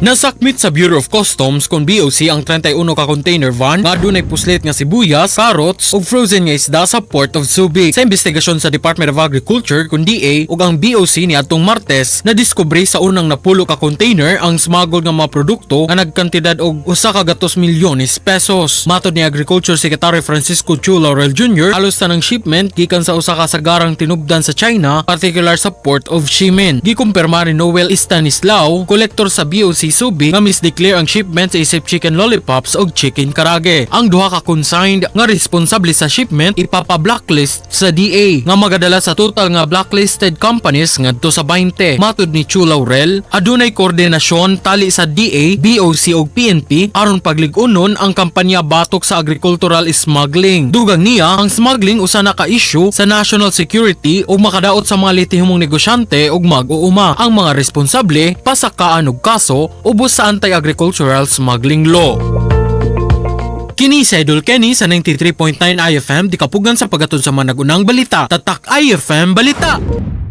Nasakmit sa Bureau of Customs kung BOC ang 31 ka container van nga dunay puslit nga sibuyas, carrots ug frozen nga isda sa Port of SUBIC. Sa investigasyon sa Department of Agriculture kung DA ug ang BOC ni atong Martes na diskubre sa unang napulo ka container ang smuggled nga mga produkto nga nagkantidad og 1.2 milyones pesos. Matod ni Agriculture Secretary Francisco Chu Laurel Jr., halos tanang shipment gikan sa usa ka sagarang tinubdan sa China, particular sa Port of Ximen. Gikumpirma ni Noel Stanislao, kolektor sa BOC SUBIC, nga misdeclare ang shipment sa isip chicken lollipops ug chicken karage. Ang duha ka consigned nga responsable sa shipment ipapa-blacklist sa DA nga magadala sa total nga blacklisted companies ngadto sa 20. Matud ni Chu Laurel, adunay koordinasyon tali sa DA, BOC ug PNP aron paglig-unon ang kampanya batok sa agricultural smuggling. Dugang niya, ang smuggling usa na ka issue sa national security ug makadaot sa mga litihumong negosyante ug mag-uuma. Ang mga responsable pasakaan og kaso ubos sa anti-agricultural smuggling law. Kini si Idol Kenny sa 93.9 iFM, di kapugan sa paghatod sa mga nagunang balita. Tatak iFM Balita!